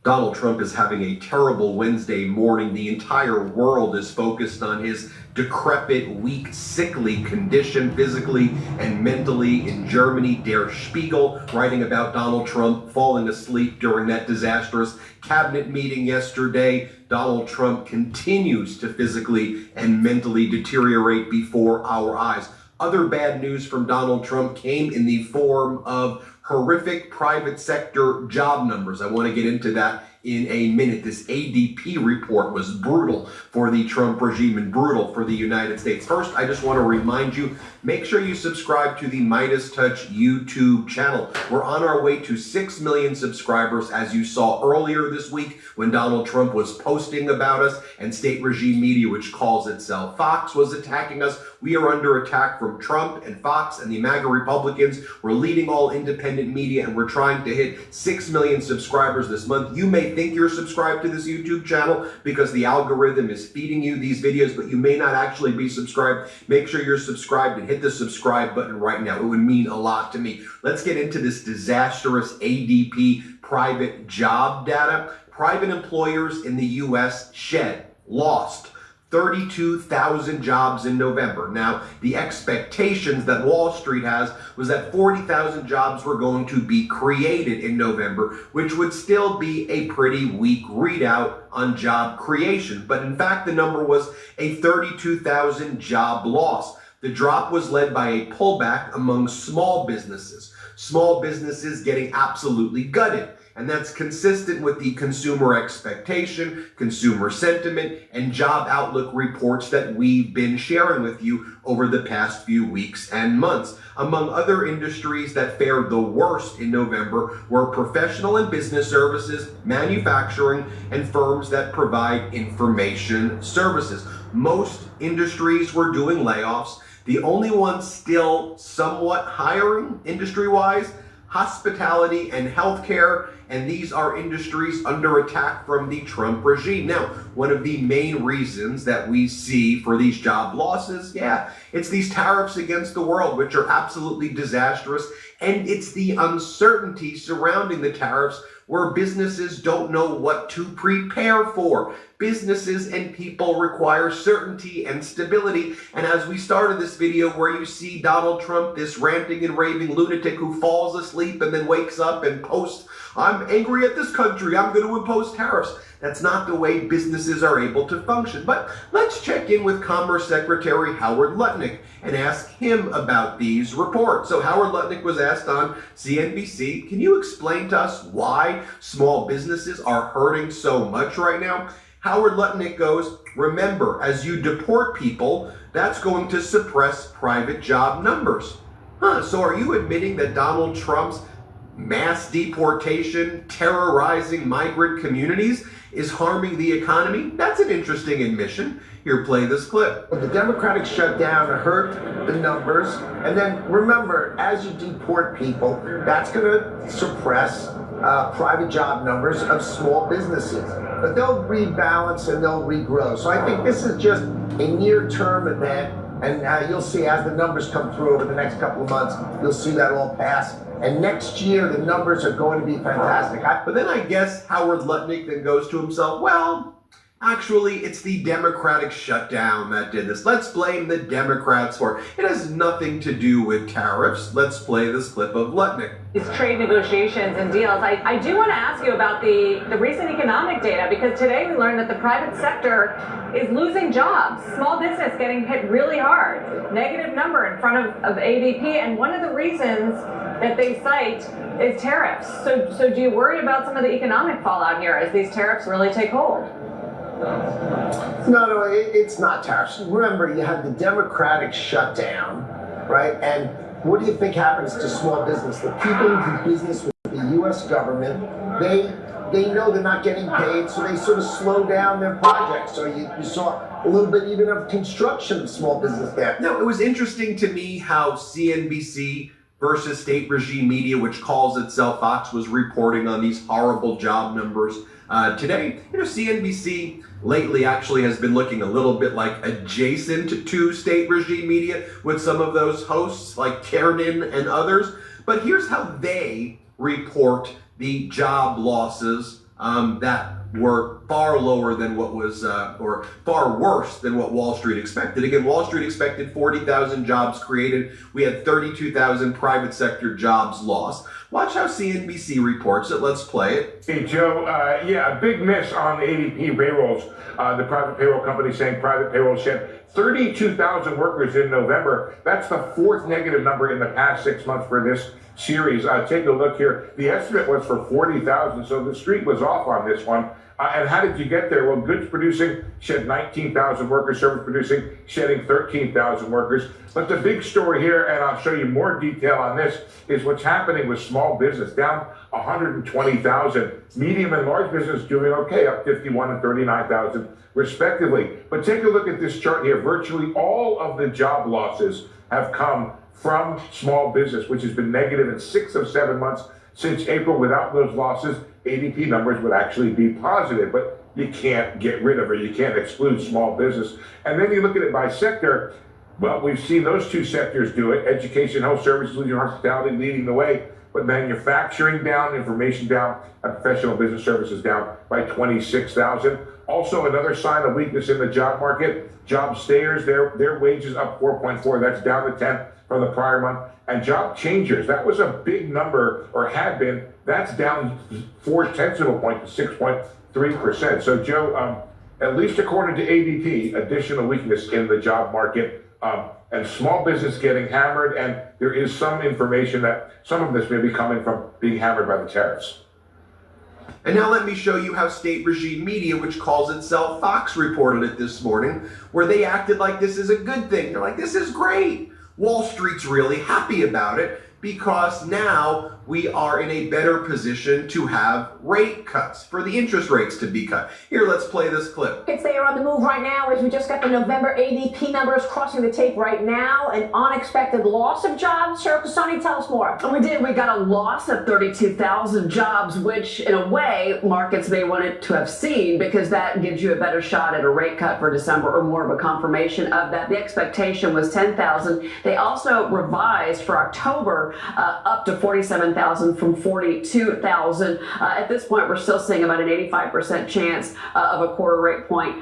Donald Trump is having a terrible Wednesday morning. The entire world is focused on his decrepit, weak, sickly condition, physically and mentally. In Germany, Der Spiegel writing about Donald Trump falling asleep during that disastrous cabinet meeting yesterday. Donald Trump continues to physically and mentally deteriorate before our eyes. Other bad news from Donald Trump came in the form of horrific private sector job numbers. I want to get into that in a minute. This ADP report was brutal for the Trump regime and brutal for the United States. First, I just want to remind you, make sure you subscribe to the MeidasTouch YouTube channel. We're on our way to 6 million subscribers, as you saw earlier this week when Donald Trump was posting about us and state regime media, which calls itself Fox, was attacking us. We are under attack from Trump and Fox and the MAGA Republicans. We're leading all independent media, and we're trying to hit 6 million subscribers this month. You may think you're subscribed to this YouTube channel because the algorithm is feeding you these videos, but you may not actually be subscribed. Make sure you're subscribed and hit the subscribe button right now. It would mean a lot to me. Let's get into this disastrous ADP private job data. Private employers in the U.S. lost 32,000 jobs in November. Now, the expectations that Wall Street has was that 40,000 jobs were going to be created in November, which would still be a pretty weak readout on job creation. But in fact, the number was a 32,000 job loss. The drop was led by a pullback among small businesses getting absolutely gutted. And that's consistent with the consumer expectation, consumer sentiment, and job outlook reports that we've been sharing with you over the past few weeks and months. Among other industries that fared the worst in November were professional and business services, manufacturing, and firms that provide information services. Most industries were doing layoffs. The only one still somewhat hiring industry-wise, hospitality and healthcare, and these are industries under attack from the Trump regime. Now, one of the main reasons that we see for these job losses, it's these tariffs against the world, which are absolutely disastrous, and it's the uncertainty surrounding the tariffs where businesses don't know what to prepare for. Businesses and people require certainty and stability. And as we started this video where you see Donald Trump, this ranting and raving lunatic who falls asleep and then wakes up and posts, "I'm angry at this country, I'm going to impose tariffs." That's not the way businesses are able to function. But let's check in with Commerce Secretary Howard Lutnick and ask him about these reports. So Howard Lutnick was asked on CNBC, can you explain to us why small businesses are hurting so much right now? Howard Lutnick goes, remember, as you deport people, that's going to suppress private job numbers. So are you admitting that Donald Trump's mass deportation, terrorizing migrant communities is harming the economy? That's an interesting admission. Here, play this clip. The Democratic shutdown hurt the numbers. And then remember, as you deport people, that's going to suppress private job numbers of small businesses. But they'll rebalance and they'll regrow. So I think this is just a near-term event. And you'll see as the numbers come through over the next couple of months, you'll see that all pass. And next year, the numbers are going to be fantastic. But then I guess Howard Lutnick then goes to himself, well, actually, it's the Democratic shutdown that did this. Let's blame the Democrats for it. It has nothing to do with tariffs. Let's play this clip of Lutnick. These trade negotiations and deals. I do want to ask you about the recent economic data, because today we learned that the private sector is losing jobs. Small business getting hit really hard. Negative number in front of ADP, and one of the reasons that they cite is tariffs. So do you worry about some of the economic fallout here as these tariffs really take hold? No, it's not tariffs. Remember, you had the Democratic shutdown, right? And what do you think happens to small business? The people who do business with the U.S. government, they know they're not getting paid, so they sort of slow down their projects. So you saw a little bit even of construction of small business there. No, it was interesting to me how CNBC versus state regime media, which calls itself Fox, was reporting on these horrible job numbers today. CNBC lately actually has been looking a little bit like adjacent to state regime media with some of those hosts like Kiernan and others. But here's how they report the job losses that were far lower than what was, or far worse than what Wall Street expected. Again, Wall Street expected 40,000 jobs created. We had 32,000 private sector jobs lost. Watch how CNBC reports it. Let's play it. Hey, Joe, a big miss on the ADP payrolls. The private payroll company saying private payroll shed 32,000 workers in November. That's the fourth negative number in the past 6 months for this series. Take a look here. The estimate was for 40,000, so the street was off on this one. And how did you get there? Well, goods producing shed 19,000 workers, service producing shedding 13,000 workers. But the big story here, and I'll show you more detail on this, is what's happening with small business, down 120,000. Medium and large business doing okay, up 51 and 39,000 respectively. But take a look at this chart here. Virtually all of the job losses have come from small business, which has been negative in 6 of 7 months since April. Without those losses, ADP numbers would actually be positive, but you can't get rid of it. You can't exclude small business. And then you look at it by sector. Well, we've seen those two sectors do it. Education, health services, leisure, hospitality leading the way, but manufacturing down, information down, and professional business services down by 26,000. Also, another sign of weakness in the job market. Job stayers, their wages up 4.4. That's down to 10 from the prior month. And job changers, that was a big number, or had been. That's down 0.4 of a point to 6.3%. So, Joe, at least according to ADP, additional weakness in the job market, and small business getting hammered. And there is some information that some of this may be coming from being hammered by the tariffs. And now let me show you how State Regime Media, which calls itself Fox, reported it this morning, where they acted like this is a good thing. They're like, this is great. Wall Street's really happy about it because now we are in a better position to have rate cuts, for the interest rates to be cut. Here, let's play this clip. They are on the move right now as we just got the November ADP numbers crossing the tape right now. An unexpected loss of jobs. Cheryl Casoni, tell us more. We did. We got a loss of 32,000 jobs, which in a way markets may want it to have seen because that gives you a better shot at a rate cut for December or more of a confirmation of that. The expectation was 10,000. They also revised for October up to 47,000 from 42,000. At this point, we're still seeing about an 85% chance of a quarter rate point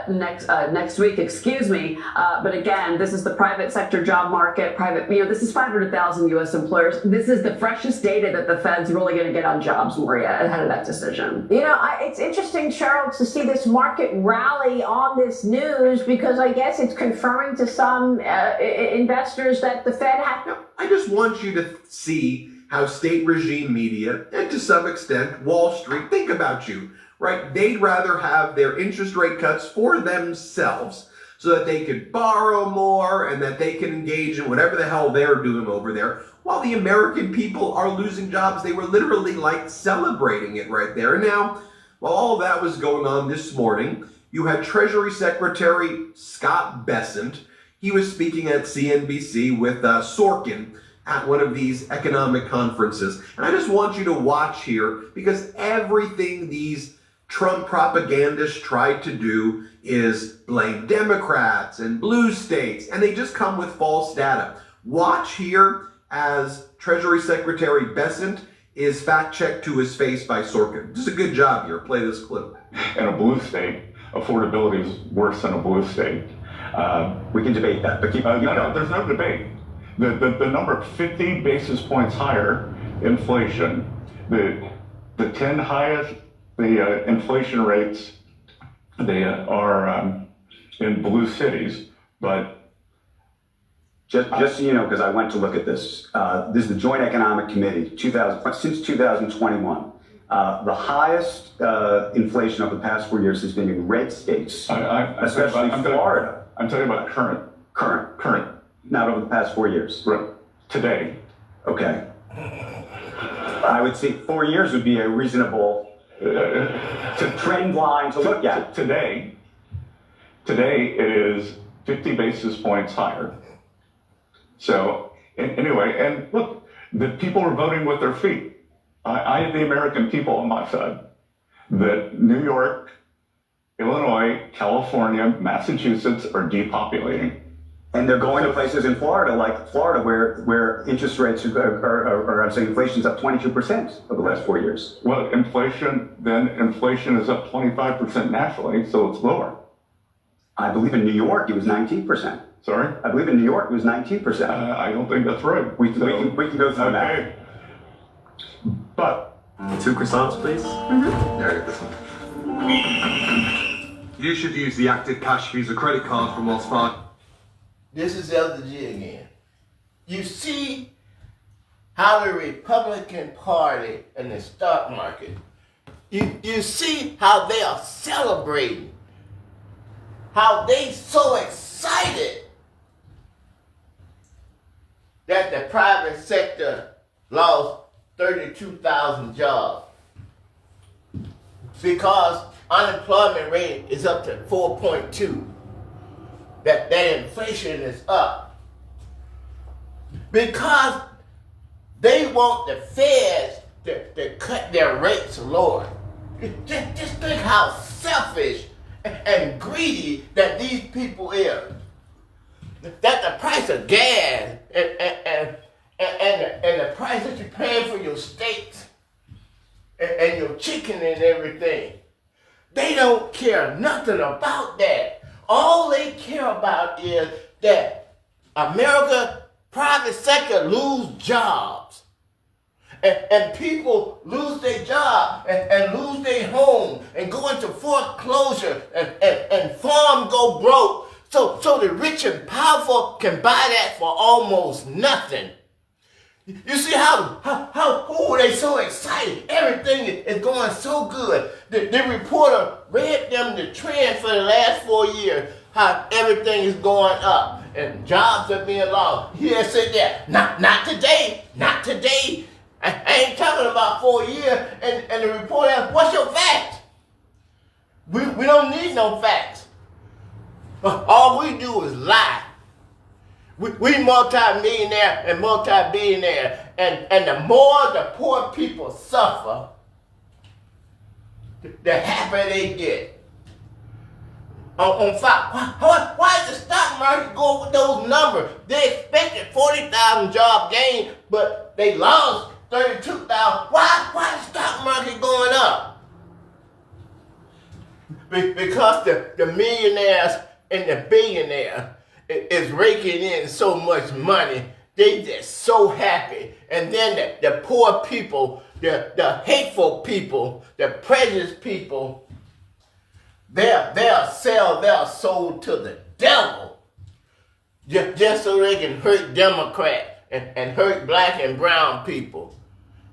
next week, but again, this is the private sector job market, this is 500,000 U.S. employers. This is the freshest data that the Fed's really going to get on jobs, Maria, ahead of that decision. It's interesting, Cheryl, to see this market rally on this news because I guess it's confirming to some investors that the Fed had. Now, I just want you to see how State Regime Media, and to some extent Wall Street, think about you. Right? They'd rather have their interest rate cuts for themselves so that they could borrow more and that they can engage in whatever the hell they're doing over there. While the American people are losing jobs, they were literally like celebrating it right there. And now, while all of that was going on this morning, you had Treasury Secretary Scott Bessent. He was speaking at CNBC with Sorkin at one of these economic conferences. And I just want you to watch here because everything these Trump propagandists tried to do is blame Democrats and blue states, and they just come with false data. Watch here as Treasury Secretary Bessent is fact-checked to his face by Sorkin. Just a good job here. Play this clip. In a blue state, affordability is worse than a blue state. We can debate that, but keep going. No, there's no debate. The number 50 basis points higher inflation, the 10 highest inflation rates, they are in blue cities, but just so you know, because I went to look at this, this is the Joint Economic Committee, since 2021. The highest inflation over the past 4 years has been in red states, especially Florida. I'm talking about current. Not over the past 4 years. Right. Today. Okay. I would say 4 years would be a reasonable trend line to look at. Today it is 50 basis points higher. So anyway, and look, the people are voting with their feet. I have the American people on my side. That New York, Illinois, California, Massachusetts are depopulating. And they're going to places in Florida, like Florida, where interest rates I'm saying inflation's up 22% over the last 4 years. Well, inflation is up 25% nationally, so it's lower. I believe in New York it was 19%. Sorry? I believe in New York it was 19%. I don't think that's right. We can go through that. Okay. But 2 croissants, please. There, this one. You should use the Active Cash Visa credit card from Wells Fargo. This is Elder G again. You see how the Republican Party and the stock market, you see how they are celebrating, how they so excited that the private sector lost 32,000 jobs because unemployment rate is up to 4.2. That inflation is up because they want the feds to cut their rates lower. Just think how selfish and greedy that these people is. That the price of gas and the price that you're paying for your steaks and your chicken and everything, they don't care nothing about that. All they care about is that America, private sector lose jobs. And people lose their job and lose their home and go into foreclosure and farm go broke. So the rich and powerful can buy that for almost nothing. You see how they so excited. Everything is going so good. The reporter read them the trend for the last 4 years, how everything is going up and jobs are being lost. He had said that, not today, not today. I ain't talking about 4 years. And the reporter asked, what's your facts? We don't need no facts. All we do is lie. We multi-millionaire and multi-billionaire, and the more the poor people suffer, the happier they get. On Fox, why did the stock market go with those numbers? They expected 40,000 job gain, but they lost 32,000. Why is the stock market going up? Because the millionaires and the billionaires is raking in so much money, they just so happy. And then the poor people, the hateful people, the prejudiced people, they'll sell their soul to the devil just so they can hurt Democrats and hurt black and brown people.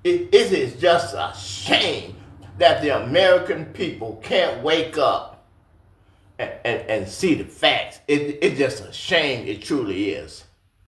It is just a shame that the American people can't wake up and see the facts. It's just a shame. It truly is.